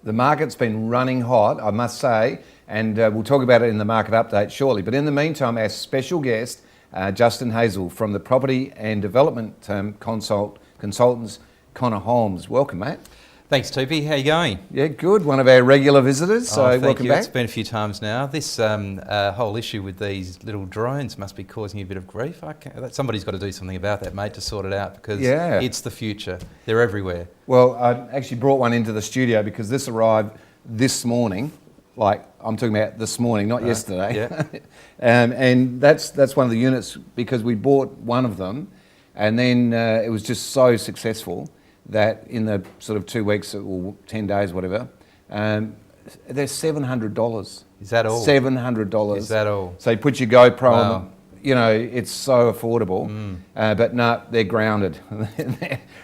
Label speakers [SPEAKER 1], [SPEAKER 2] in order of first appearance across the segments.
[SPEAKER 1] The market's been running hot, I must say, and we'll talk about it in the market update shortly. But in the meantime, our special guest, Justin Hazel from the Property and Development Consultants, Connor Holmes. Welcome, mate.
[SPEAKER 2] Thanks, Toopy. How you going?
[SPEAKER 1] Yeah, good. One of our regular visitors, so welcome back.
[SPEAKER 2] It's been a few times now. This whole issue with these little drones must be causing you a bit of grief. Somebody's got to do something about that, mate, to sort it out, because it's the future. They're everywhere. Well,
[SPEAKER 1] I actually brought one into the studio because this arrived this morning. Like, I'm talking about this morning, not yesterday.
[SPEAKER 2] Yeah.
[SPEAKER 1] And that's one of the units, because we bought one of them, and then it was just so successful that in the sort of 2 weeks or 10 days, whatever, they're $700.
[SPEAKER 2] Is that all?
[SPEAKER 1] $700.
[SPEAKER 2] Is that all?
[SPEAKER 1] So you put your GoPro on, you know, it's so affordable. But no, they're grounded.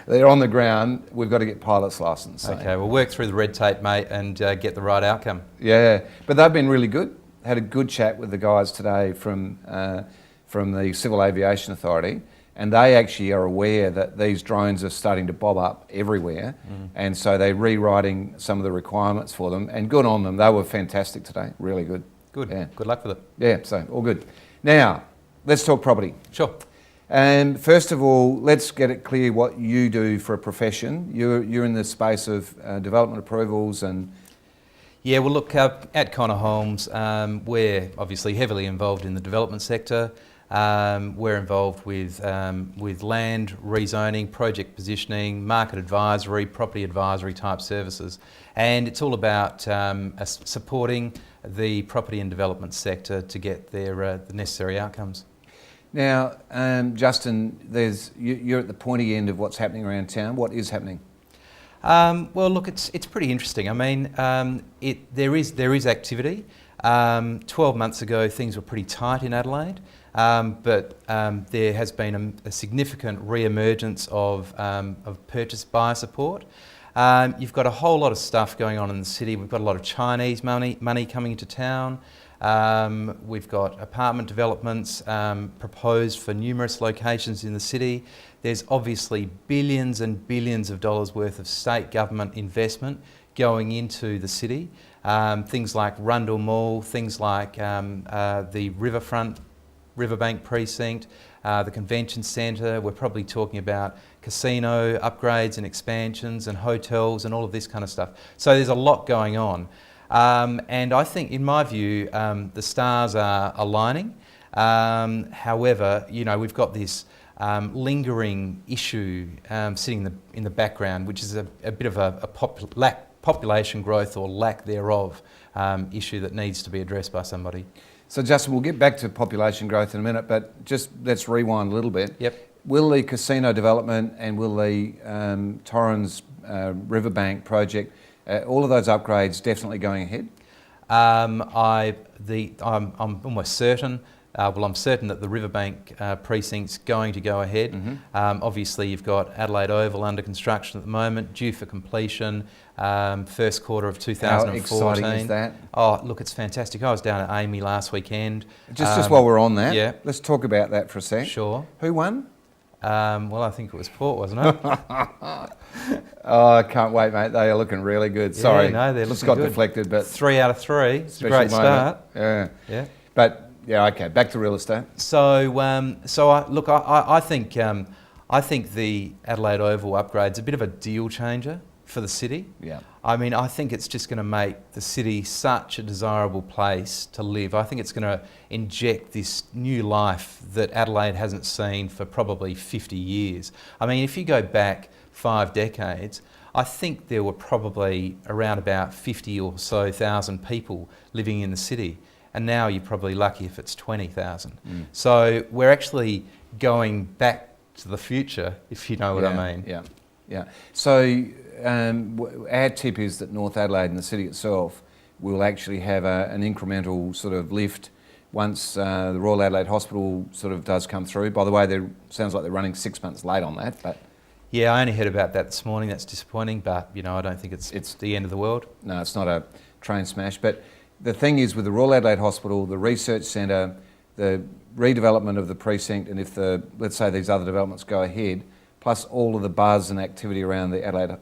[SPEAKER 1] They're on the ground. We've got to get pilot's license. So.
[SPEAKER 2] Okay, we'll work through the red tape, mate, and get the right outcome.
[SPEAKER 1] Yeah, but they've been really good. Had a good chat with the guys today from the Civil Aviation Authority. And they actually are aware that these drones are starting to bob up everywhere. And so they're rewriting some of the requirements for them. And good on them. They were fantastic today. Really good.
[SPEAKER 2] Good.
[SPEAKER 1] Yeah.
[SPEAKER 2] Good luck with it.
[SPEAKER 1] Yeah, so all good. Now, let's talk property.
[SPEAKER 2] Sure.
[SPEAKER 1] And first of all, let's get it clear what you do for a profession. You're in the space of development approvals and...
[SPEAKER 2] Yeah, well, look, at Connor Holmes, we're obviously heavily involved in the development sector. We're involved with land rezoning, project positioning, market advisory, property advisory type services, and it's all about supporting the property and development sector to get the necessary outcomes.
[SPEAKER 1] Now, Justin, you're at the pointy end of what's happening around town. What is happening?
[SPEAKER 2] Well, look, it's pretty interesting. I mean, there is activity. 12 months ago, things were pretty tight in Adelaide. But there has been a significant re-emergence of purchase buyer support. You've got a whole lot of stuff going on in the city. We've got a lot of Chinese money coming into town. We've got apartment developments proposed for numerous locations in the city. There's obviously billions and billions of dollars worth of state government investment going into the city. Things like Rundle Mall, things like the Riverbank precinct, the convention centre. We're probably talking about casino upgrades and expansions and hotels and all of this kind of stuff. So there's a lot going on. And I think, in my view, the stars are aligning. However, you know, we've got this lingering issue sitting in the background, which is a bit of a population growth or lack thereof issue that needs to be addressed by somebody.
[SPEAKER 1] So Justin, we'll get back to population growth in a minute, but just let's rewind a little bit.
[SPEAKER 2] Yep.
[SPEAKER 1] Will the casino development and will the Torrens Riverbank project, all of those upgrades definitely going ahead?
[SPEAKER 2] I'm almost certain. I'm certain that the Riverbank precinct's going to go ahead. Obviously, you've got Adelaide Oval under construction at the moment, due for completion first quarter of 2014.
[SPEAKER 1] How exciting is that?
[SPEAKER 2] Oh, look, it's fantastic. I was down at Amy last weekend.
[SPEAKER 1] Just while we're on that,
[SPEAKER 2] yeah.
[SPEAKER 1] Let's talk about that for a sec.
[SPEAKER 2] Sure.
[SPEAKER 1] Who won?
[SPEAKER 2] Well, I think it was Port, wasn't it?
[SPEAKER 1] Oh, I can't wait, mate. They are looking really good. Sorry,
[SPEAKER 2] yeah, no, they're looking
[SPEAKER 1] just got
[SPEAKER 2] good.
[SPEAKER 1] Deflected, but
[SPEAKER 2] 3 out of 3. It's a great start.
[SPEAKER 1] Yeah.
[SPEAKER 2] Yeah.
[SPEAKER 1] But yeah, okay. Back to real estate.
[SPEAKER 2] So, I think the Adelaide Oval upgrade's a bit of a deal changer for the city.
[SPEAKER 1] Yeah.
[SPEAKER 2] I mean, I think it's just going to make the city such a desirable place to live. I think it's going to inject this new life that Adelaide hasn't seen for probably 50 years. I mean, if you go back 5 decades, I think there were probably around about 50 or so thousand people living in the city. And now you're probably lucky if it's 20,000. So we're actually going back to the future, if you know what I mean.
[SPEAKER 1] Yeah, yeah. So our tip is that North Adelaide and the city itself will actually have an incremental sort of lift once the Royal Adelaide Hospital sort of does come through. By the way, sounds like they're running 6 months late on that, but...
[SPEAKER 2] Yeah, I only heard about that this morning. That's disappointing, but you know, I don't think it's the end of the world.
[SPEAKER 1] No, it's not a train smash. But the thing is, with the Royal Adelaide Hospital, the research centre, the redevelopment of the precinct, and if let's say these other developments go ahead, plus all of the buzz and activity around the Adelaide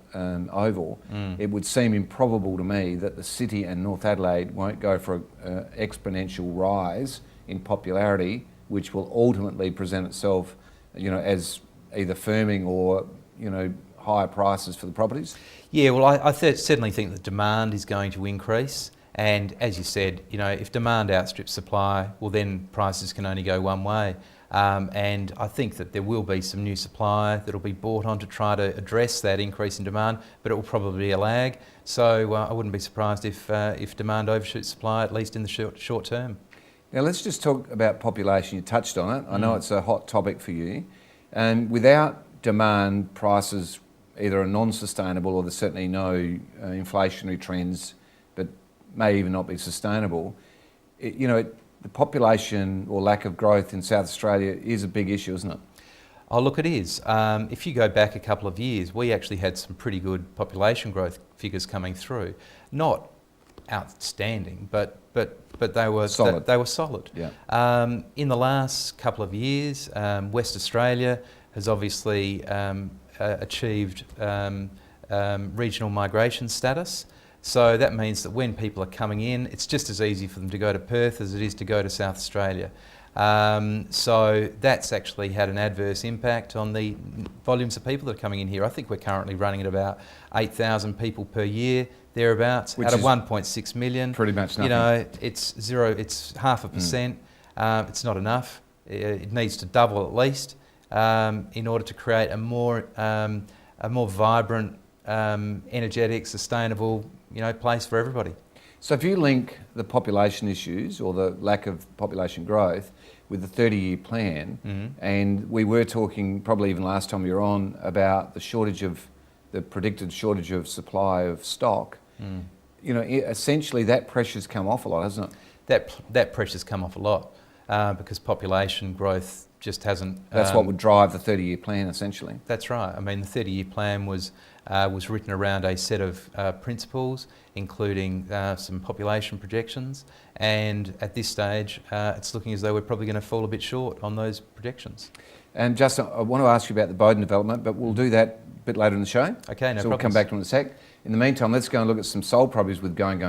[SPEAKER 1] Oval, it would seem improbable to me that the city and North Adelaide won't go for an exponential rise in popularity, which will ultimately present itself, as either firming or, higher prices for the properties.
[SPEAKER 2] Yeah, well, I certainly think that demand is going to increase. And as you said, if demand outstrips supply, well, then prices can only go one way. And I think that there will be some new supply that will be brought on to try to address that increase in demand, but it will probably be a lag. So I wouldn't be surprised if demand overshoots supply, at least in the short term.
[SPEAKER 1] Now let's just talk about population. You touched on it. I know it's a hot topic for you. And without demand, prices either are non-sustainable or there's certainly no inflationary trends, but may even not be sustainable. The population or lack of growth in South Australia is a big issue, isn't it?
[SPEAKER 2] Oh, look, it is. If you go back a couple of years, we actually had some pretty good population growth figures coming through. Not outstanding, but they were
[SPEAKER 1] solid.
[SPEAKER 2] They were solid.
[SPEAKER 1] Yeah.
[SPEAKER 2] In the last couple of years, West Australia has obviously achieved regional migration status. So that means that when people are coming in, it's just as easy for them to go to Perth as it is to go to South Australia. So that's actually had an adverse impact on the volumes of people that are coming in here. I think we're currently running at about 8,000 people per year, thereabouts, out of 1.6 million.
[SPEAKER 1] Pretty much nothing.
[SPEAKER 2] It's 0.5%. It's not enough. It needs to double at least in order to create a more vibrant, energetic, sustainable, place for everybody.
[SPEAKER 1] So if you link the population issues or the lack of population growth with the 30-year plan, and we were talking probably even last time you were on about the predicted shortage of supply of stock, essentially that pressure's come off a lot, hasn't it?
[SPEAKER 2] That pressure's come off a lot because population growth just hasn't...
[SPEAKER 1] That's what would drive the 30-year plan, essentially.
[SPEAKER 2] That's right. I mean, the 30-year plan was written around a set of principles, including some population projections, and at this stage, it's looking as though we're probably going to fall a bit short on those projections.
[SPEAKER 1] And Justin, I want to ask you about the Bowden development, but we'll do that a bit later in the show.
[SPEAKER 2] Okay, no
[SPEAKER 1] So we'll come back to it in a sec. In the meantime, let's go and look at some sold properties with going.